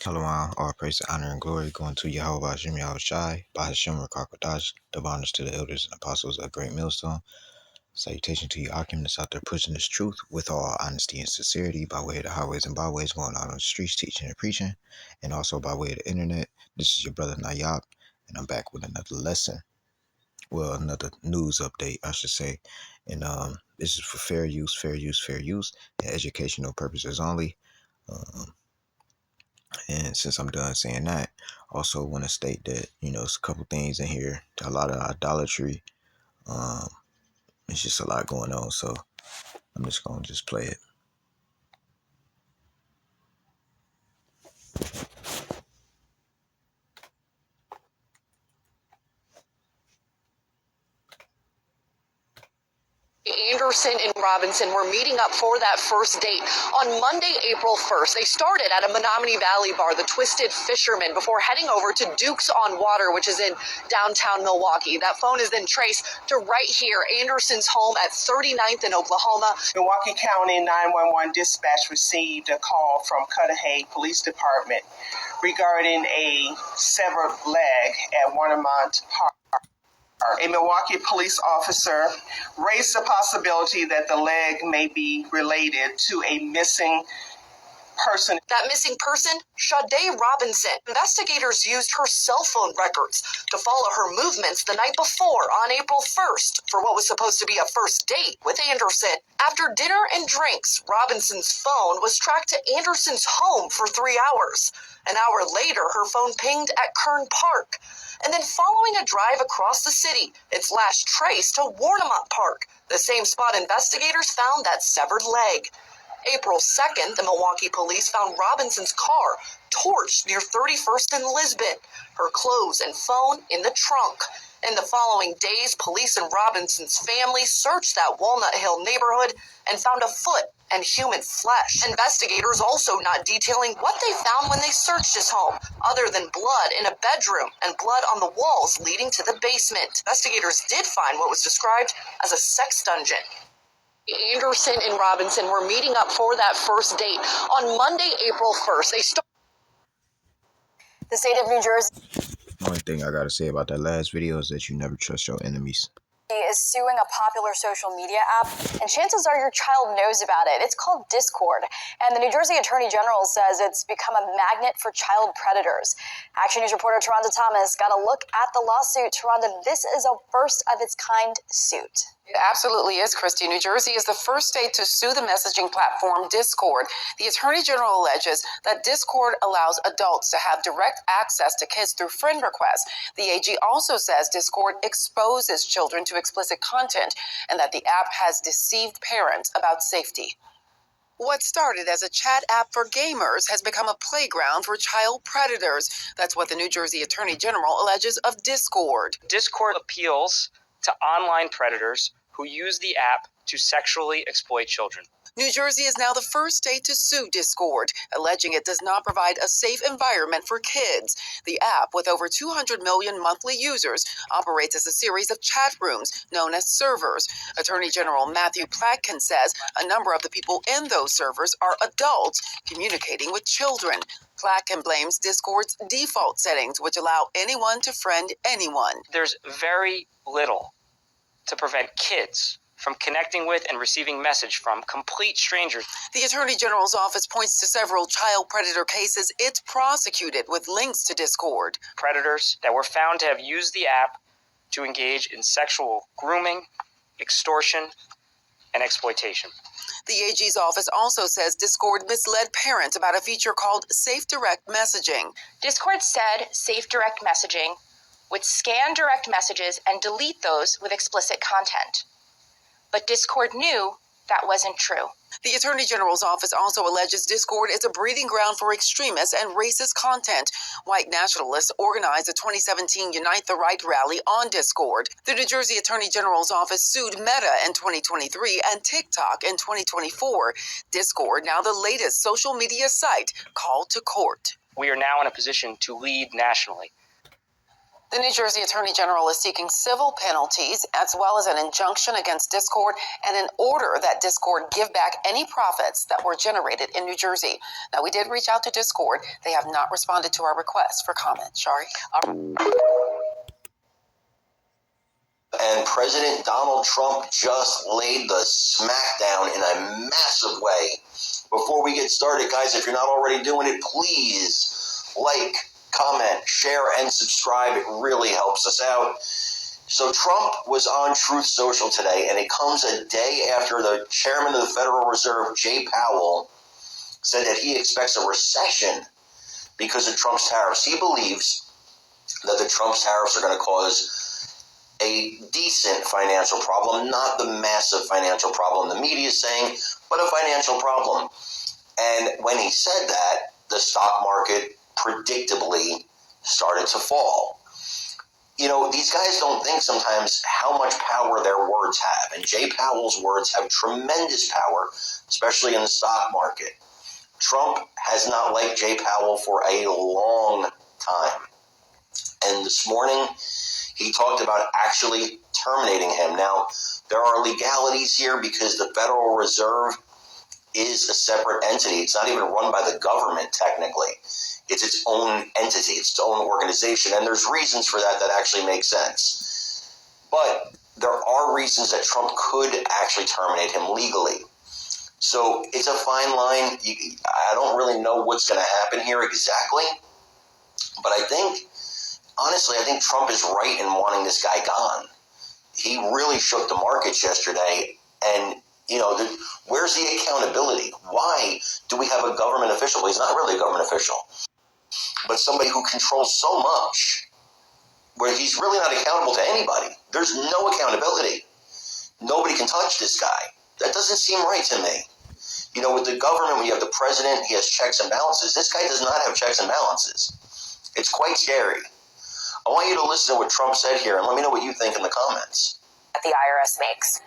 Shalom, all praise, honor, and glory going to Yahweh Hashem Yahweh Shai, by Hashem Rakakadash, the honors to the elders and apostles of Great Millstone. Salutation to you, Akim, that's out there pushing this truth with all honesty and sincerity by way of the highways and byways, going out on the streets teaching and preaching, and also by way of the internet. This is your brother Nayab, and I'm back with another lesson. Well, another news update, I should say. And this is for fair use, and educational purposes only. And since I'm done saying that, I also want to state that, it's a couple things in here, a lot of idolatry. It's just a lot going on. So I'm just going to just play it. Anderson and Robinson were meeting up for that first date on Monday, April 1st. They started at a Menominee Valley bar, the Twisted Fisherman, before heading over to Duke's on Water, which is in downtown Milwaukee. That phone is then traced to right here, Anderson's home at 39th in Oklahoma. Milwaukee County 911 dispatch received a call from Cudahy Police Department regarding a severed leg at Warnemont Park. A Milwaukee police officer raised the possibility that the leg may be related to a missing person. That missing person, Sade Robinson. Investigators used her cell phone records to follow her movements the night before on April 1st for what was supposed to be a first date with Anderson. After dinner and drinks, Robinson's phone was tracked to Anderson's home for 3 hours. An hour later, her phone pinged at Kern Park. And then following a drive across the city, its last trace to Warnemont Park, the same spot investigators found that severed leg. April 2nd, the Milwaukee police found Robinson's car torched near 31st and Lisbon, her clothes and phone in the trunk. In the following days, police and Robinson's family searched that Walnut Hill neighborhood and found a foot and human flesh. Investigators also not detailing what they found when they searched his home, other than blood in a bedroom and blood on the walls leading to the basement. Investigators did find what was described as a sex dungeon. Anderson and Robinson were meeting up for that first date on Monday, April 1st. The state of New Jersey Only thing I got to say about that last video is that you never trust your enemies. is suing a popular social media app, and chances are your child knows about it. It's called Discord, and the New Jersey Attorney General says it's become a magnet for child predators. Action News reporter Taronda Thomas got a look at the lawsuit. Taronda, this is a first-of-its-kind suit. It absolutely is, Christy. New Jersey is the first state to sue the messaging platform Discord. The Attorney General alleges that Discord allows adults to have direct access to kids through friend requests. The AG also says Discord exposes children to explicit content and that the app has deceived parents about safety. What started as a chat app for gamers has become a playground for child predators. That's what the New Jersey Attorney General alleges of Discord. Discord appeals to online predators who use the app to sexually exploit children. New Jersey is now the first state to sue Discord, alleging it does not provide a safe environment for kids. The app, with over 200 million monthly users, operates as a series of chat rooms known as servers. Attorney General Matthew Platkin says a number of the people in those servers are adults communicating with children. Platkin blames Discord's default settings, which allow anyone to friend anyone. There's very little to prevent kids from connecting with and receiving message from complete strangers. The Attorney General's office points to several child predator cases it's prosecuted with links to Discord. Predators that were found to have used the app to engage in sexual grooming, extortion, and exploitation. The AG's office also says Discord misled parents about a feature called Safe Direct Messaging. Discord said Safe Direct Messaging would scan direct messages and delete those with explicit content. But Discord knew that wasn't true. The Attorney General's office also alleges Discord is a breeding ground for extremist and racist content. White nationalists organized the 2017 Unite the Right rally on Discord. The New Jersey Attorney General's office sued Meta in 2023 and TikTok in 2024. Discord, now the latest social media site, called to court. We are now in a position to lead nationally. The New Jersey Attorney General is seeking civil penalties as well as an injunction against Discord and an order that Discord give back any profits that were generated in New Jersey. Now, we did reach out to Discord. They have not responded to our request for comment. Shari? And President Donald Trump just laid the smackdown in a massive way. Before we get started, guys, if you're not already doing it, please like, comment, share, and subscribe. It really helps us out. So Trump was on Truth Social today, and it comes a day after the chairman of the Federal Reserve, Jay Powell, said that he expects a recession because of Trump's tariffs. He believes that the Trump's tariffs are going to cause a decent financial problem, not the massive financial problem the media is saying, but a financial problem. And when he said that, the stock market predictably started to fall. You know, these guys don't think sometimes how much power their words have. And Jay Powell's words have tremendous power, especially in the stock market. Trump has not liked Jay Powell for a long time. And this morning, he talked about actually terminating him. Now, there are legalities here because the Federal Reserve is a separate entity. It's not even run by the government, technically. It's its own entity, it's its own organization, and there's reasons for that that actually make sense. But there are reasons that Trump could actually terminate him legally. So it's a fine line. I don't really know what's going to happen here exactly, but honestly, I think Trump is right in wanting this guy gone. He really shook the markets yesterday, and you know, where's the accountability? Why do we have a government official? Well, he's not really a government official, but somebody who controls so much where he's really not accountable to anybody. There's no accountability. Nobody can touch this guy. That doesn't seem right to me. You know, with the government, when you have the president, he has checks and balances. This guy does not have checks and balances. It's quite scary. I want you to listen to what Trump said here and let me know what you think in the comments. That the IRS makes.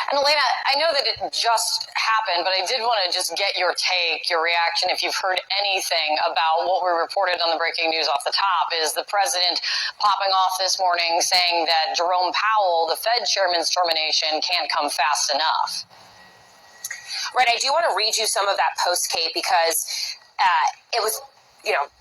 And Elena, I know that it just happened, but I did want to just get your take, your reaction, if you've heard anything about what we reported on the breaking news off the top, is the president popping off this morning saying that Jerome Powell, the Fed chairman's termination, can't come fast enough. Right, I do want to read you some of that post, Kate, because it was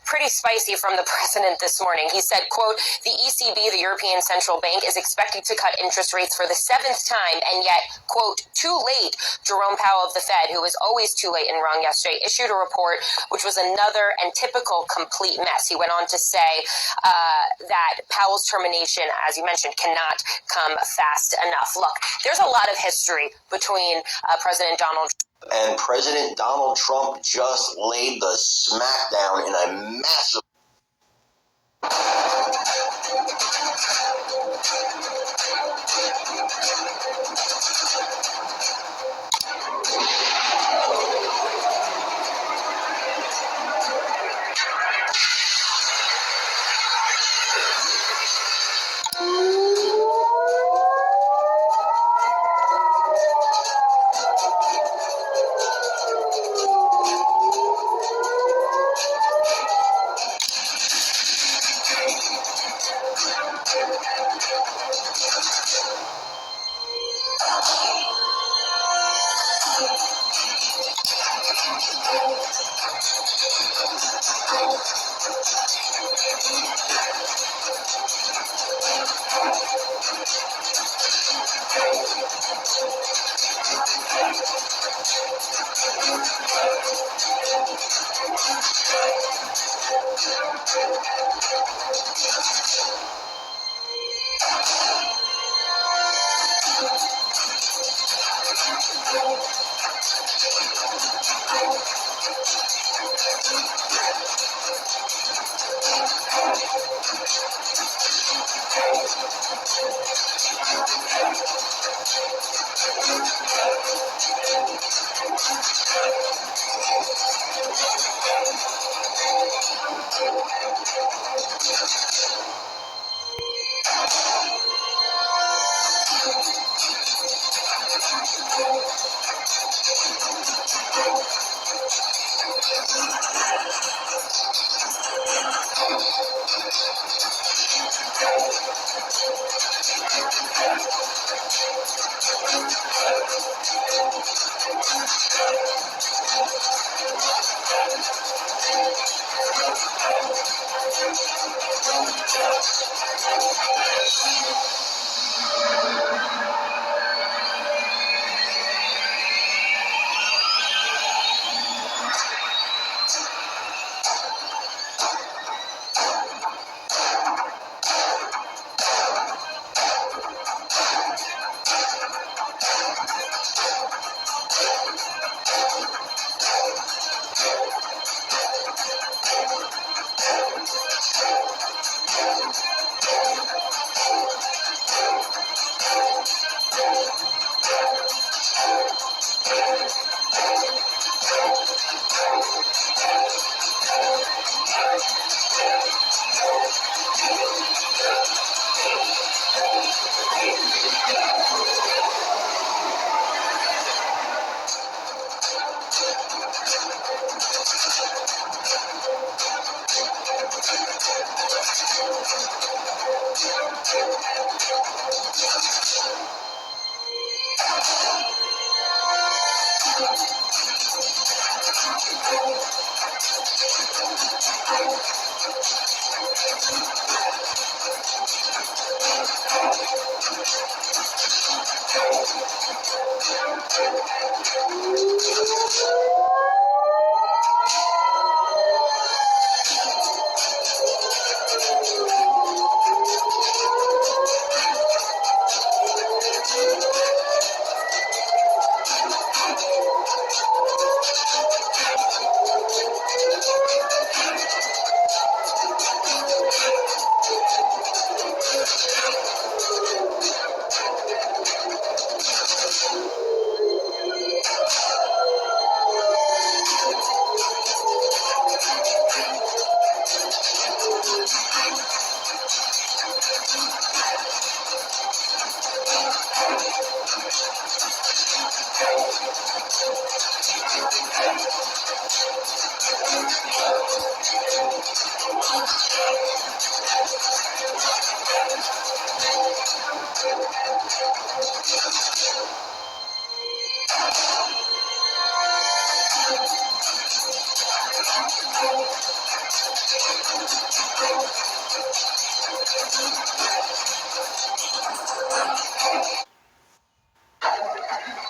pretty spicy from the president this morning. He said, quote, the ECB, the European Central Bank, is expected to cut interest rates for the 7th time, and yet, quote, too late. Jerome Powell of the Fed, who was always too late and wrong yesterday, issued a report which was another and typical complete mess. He went on to say that Powell's termination, as you mentioned, cannot come fast enough. Look, there's a lot of history between President Donald Trump. And President Donald Trump just laid the smackdown in a massive...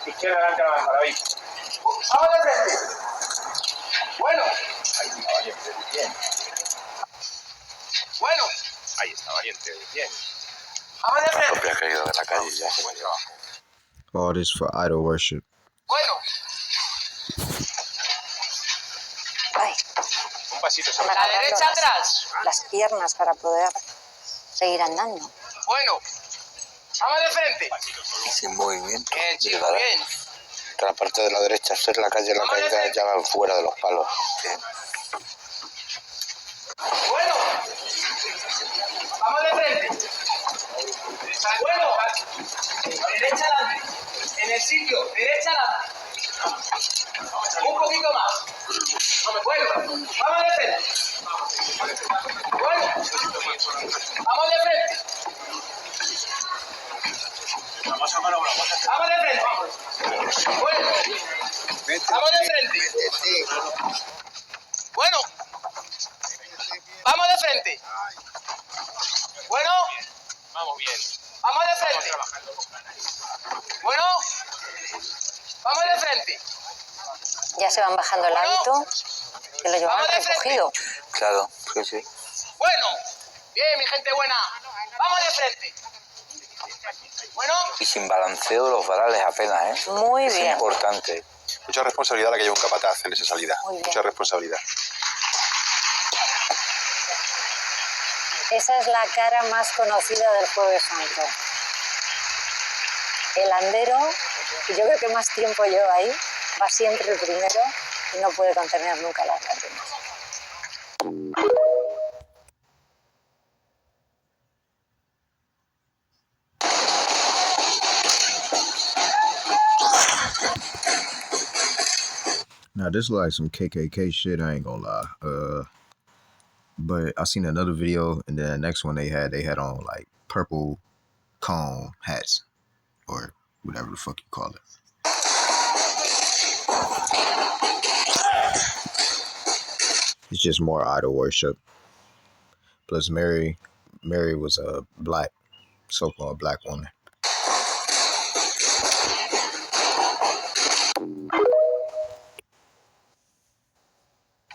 Izquierda adelante la maravilla. ¡Vamos de frente! Bueno. Ahí está valiente, bien. Bueno. Ahí está valiente, bien. ¡Vamos de frente! Propia caída de la calle ya se me abajo. All this for idol worship. Bueno. Ay, Un pasito. me La agarrando derecha atrás. las piernas para poder seguir andando. Bueno. ¡Vamos de frente! Sin movimiento. Bien, chicos, Llegará. bien. La parte de la derecha, ser la caída ya va fuera de los palos. Bien. Bueno. Vamos de frente. Bueno. Derecha adelante. En el sitio. Derecha adelante. Un poquito más. Bueno. Vamos de frente. Bueno. Vamos de frente. Vamos a mano, Vamos de frente. Bueno. Vamos de frente. Bueno. Vamos de frente. Bueno. Vamos bien. Vamos de frente. Bueno. Vamos de frente. Ya se van bajando el hábito que lo llevaban Vamos de frente. recogido. Claro, sí, sí. Bueno. Bien, mi gente buena. Vamos de frente. Bueno. Y sin balanceo de los varales apenas, ¿eh? Muy Es bien. importante. Mucha responsabilidad la que lleva un capataz en esa salida. Muy bien. Mucha responsabilidad. Esa es la cara más conocida del Jueves Santo. El andero, que yo creo que más tiempo lleva ahí, va siempre el primero y no puede contener nunca las lágrimas. Now this is like some KKK shit. I ain't gonna lie. But I seen another video, and then the next one they had on like purple cone hats or whatever the fuck you call it. It's just more idol worship. Plus, Mary was a black, so-called black woman.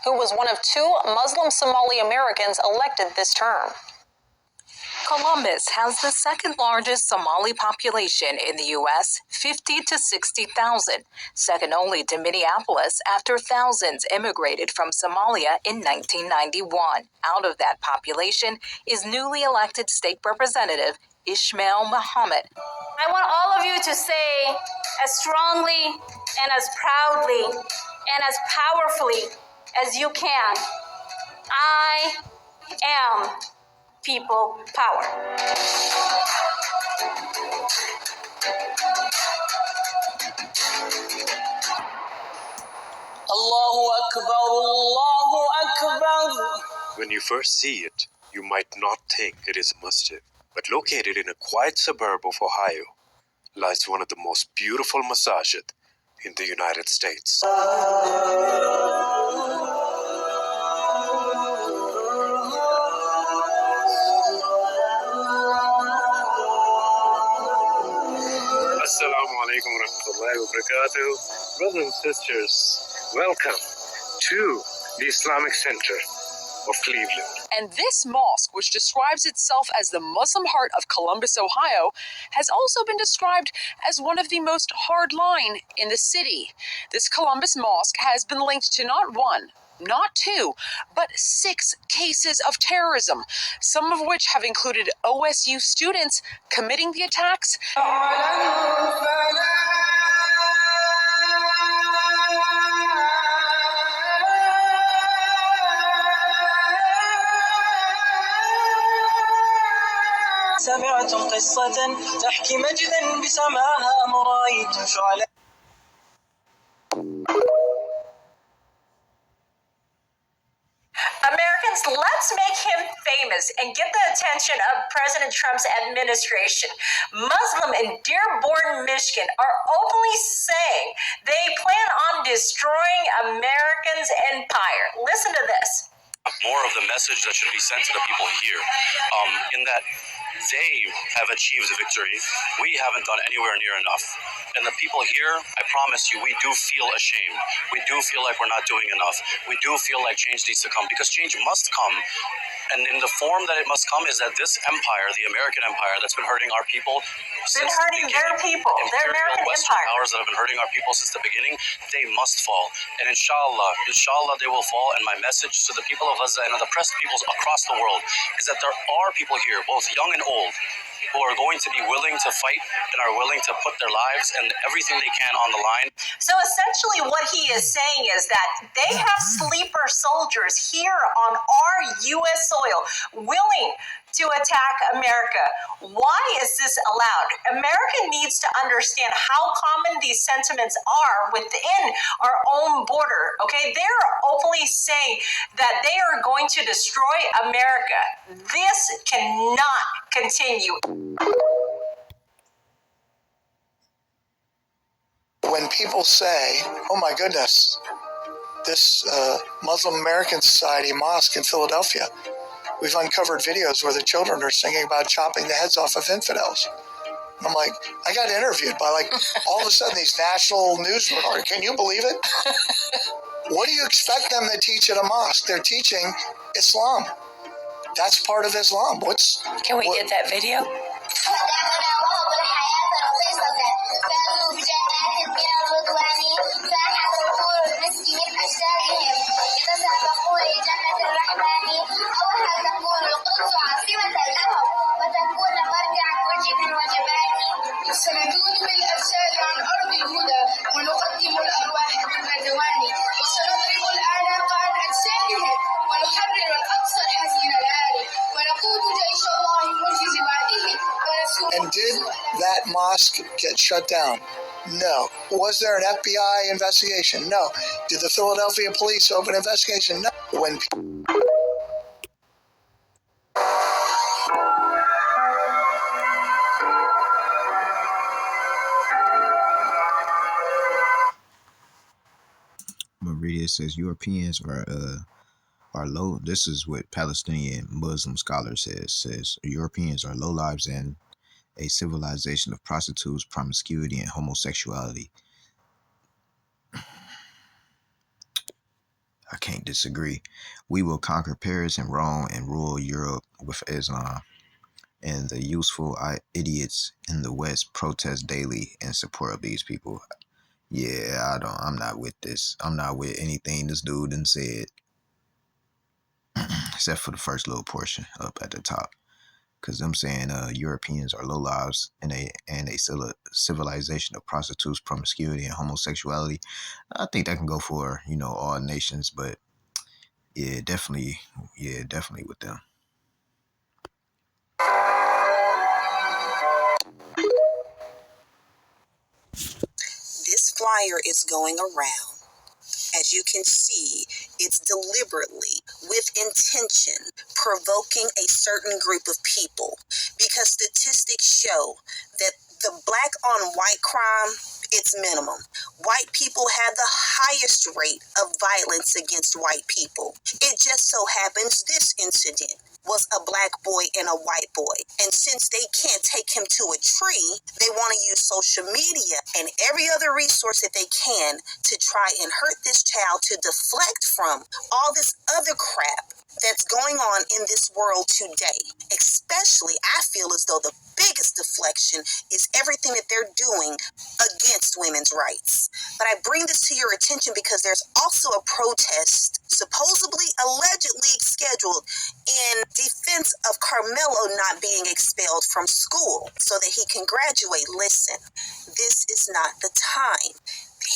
Who was one of 2 Muslim Somali Americans elected this term. Columbus has the second largest Somali population in the U.S., 50 to 60,000, second only to Minneapolis after thousands immigrated from Somalia in 1991. Out of that population is newly elected state representative Ishmael Muhammad. I want all of you to say as strongly and as proudly and as powerfully as you can, I am people power. Allahu Akbar, Allahu Akbar. When you first see it, you might not think it is a masjid. But located in a quiet suburb of Ohio lies one of the most beautiful masajid in the United States. Assalamu alaikum wa rahmatullahi wa barakatuh. Brothers and sisters, welcome to the Islamic Center of Cleveland. And this mosque, which describes itself as the Muslim heart of Columbus, Ohio, has also been described as one of the most hardline in the city. This Columbus mosque has been linked to not 1, not 2, but 6 cases of terrorism, some of which have included OSU students committing the attacks. سمعتم قصة تحكي مجدا بسماها مرأيتم شعلاء. Americans, let's make him famous and get the attention of President Trump's administration. Muslim in Dearborn, Michigan are openly saying they plan on destroying Americans' empire. Listen to this. More of the message that should be sent to the people here, in that they have achieved victory. We haven't done anywhere near enough. And the people here, I promise you, we do feel ashamed. We do feel like we're not doing enough. We do feel like change needs to come, because change must come. And in the form that it must come is that this empire, the American empire that's been hurting our people since the beginning, their people, their American Western empire. powers that have been hurting our people since the beginning, they must fall. And inshallah they will fall. And my message to the people of Gaza and the oppressed peoples across the world is that there are people here, both young and old, who are going to be willing to fight and are willing to put their lives and everything they can on the line. So essentially what he is saying is that they have sleeper soldiers here on our U.S. soil willing to attack America. Why is this allowed? America needs to understand how common these sentiments are within our own border, okay? They're openly saying that they are going to destroy America. This cannot continue. When people say, oh my goodness, this Muslim American Society mosque in Philadelphia, we've uncovered videos where the children are singing about chopping the heads off of infidels. I'm like, I got interviewed by all of a sudden these national news reporters. Can you believe it? What do you expect them to teach at a mosque? They're teaching Islam. That's part of Islam. Can we get that video? سندون بالأرشاد عن أرض الهدى ونقدم الأرواح بالبردوان وسنضرب الأعناق عن أجسادهم ونحرر الأقصى الحزين العالي ونقود جيش الله المنجز وعده. And did that mosque get shut down? No. Was there an FBI investigation? No. Did the Philadelphia police open an investigation? No. says Europeans are low. This is what Palestinian Muslim scholars says Europeans are low lives in a civilization of prostitutes, promiscuity, and homosexuality. I can't disagree. We will conquer Paris and Rome and rule Europe with Islam. And the useful idiots in the West protest daily in support of these people. Yeah, I'm not with this. I'm not with anything this dude done said. Except for the first little portion up at the top. Because I'm saying Europeans are low lives in a civilization of prostitutes, promiscuity, and homosexuality. I think that can go for, all nations, but yeah, definitely with them. This flyer is going around. As you can see, it's deliberately, with intention, provoking a certain group of people because statistics show that the black on white crime, it's minimum. White people have the highest rate of violence against white people. It just so happens this incident was a black boy and a white boy. And since they can't take him to a tree, they want to use social media and every other resource that they can to try and hurt this child to deflect from all this other crap that's going on in this world today. Especially, I feel as though the biggest deflection is everything that they're doing against women's rights. But I bring this to your attention because there's also a protest supposedly, allegedly scheduled in defense of Carmelo not being expelled from school so that he can graduate. Listen, this is not the time.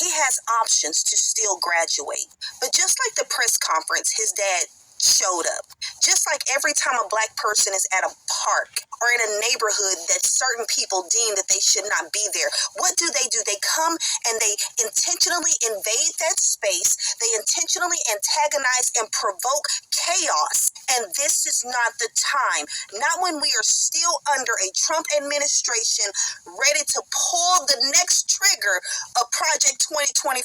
He has options to still graduate. But just like the press conference, his dad showed up. Just like every time a black person is at a park or in a neighborhood that certain people deem that they should not be there, what do? They come and they intentionally invade that space. They intentionally antagonize and provoke chaos. And this is not the time. Not when we are still under a Trump administration ready to pull the next trigger of Project 2025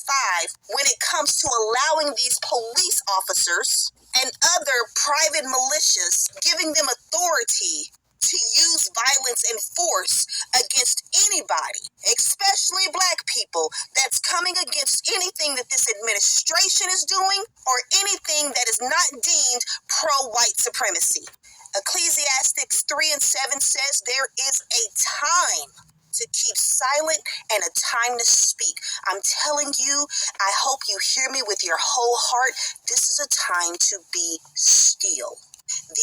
when it comes to allowing these police officers and other private militias, giving them authority to use violence and force against anybody, especially black people, that's coming against anything that this administration is doing or anything that is not deemed pro-white supremacy. Ecclesiastes 3:7 says there is a time to keep silent and a time to speak. I'm telling you, I hope you hear me with your whole heart. This is a time to be still.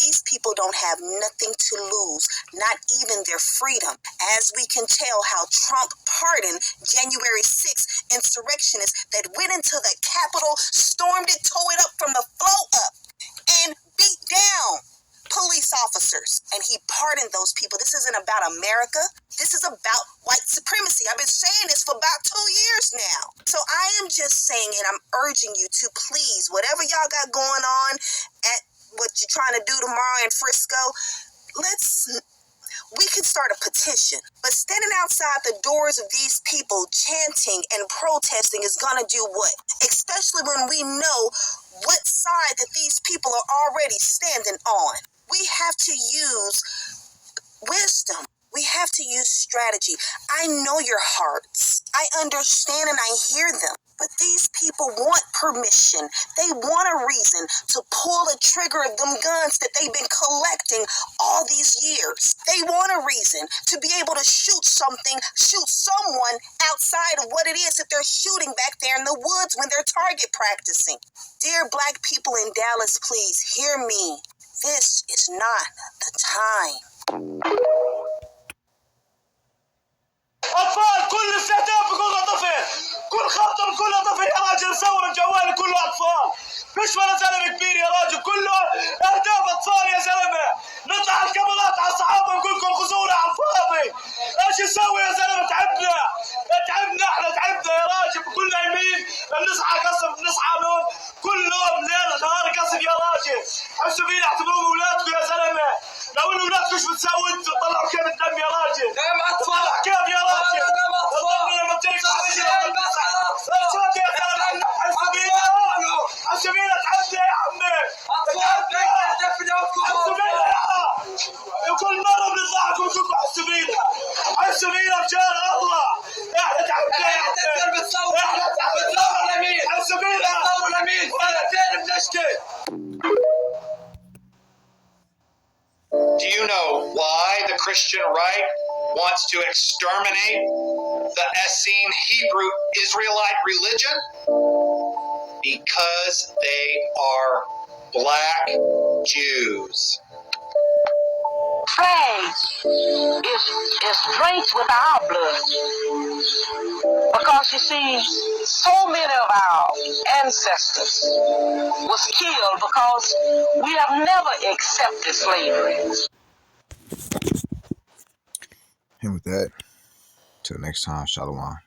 These people don't have nothing to lose, not even their freedom. As we can tell how Trump pardoned January 6th insurrectionists that went into the Capitol, stormed it, tore it up from the floor up, and beat down police officers, and he pardoned those people. This isn't about America. This is about white supremacy. I've been saying this for about 2 years now. So I am just saying, and I'm urging you to please, whatever y'all got going on at what you're trying to do tomorrow in Frisco, we can start a petition. But standing outside the doors of these people chanting and protesting is going to do what? Especially when we know what side that these people are already standing on. We have to use wisdom. We have to use strategy. I know your hearts. I understand and I hear them. But these people want permission. They want a reason to pull the trigger of them guns that they've been collecting all these years. They want a reason to be able to shoot someone outside of what it is that they're shooting back there in the woods when they're target practicing. Dear black people in Dallas, please hear me. This is not the time. أطفال، كل استهداف بكل طفل، كل خطر بكل طفل يا راجل، صور الجوال كله أطفال، مش ولا زلمة كبير يا راجل، كله أهداف أطفال يا زلمة، نطلع على الكاميرات على الصحافة نقول لكم خذونا على الفاضي، إيش نسوي يا زلمة؟ تعبنا إحنا تعبنا يا راجل، كلنا يمين، بنصحى قصف، بنصحى نوم، كل يوم ليل نهار قصف يا راجل، حس حسبيني اعتبروهم اولادكم يا زلمه. لو ان اولادكم ايش بتسووا انتم؟ طلعوا كيف الدم يا راجل. طلع كيف يا راجل؟ الضم لما بترك حسبيني تعدي يا عمي. وكل مره بنطلعكم نشوفوا حسبيني. حسبيني مشان الله. احنا تعبنا يا عمي. احنا تعبنا لمين؟ حسبيني لمين؟ سنتين بنشكي. Do you know why the Christian right wants to exterminate the Essene Hebrew Israelite religion? Because they are black Jews. Flag is drenched with our blood. Because you see, so many of our ancestors was killed because we have never accepted slavery. And with that, till next time, Shalom.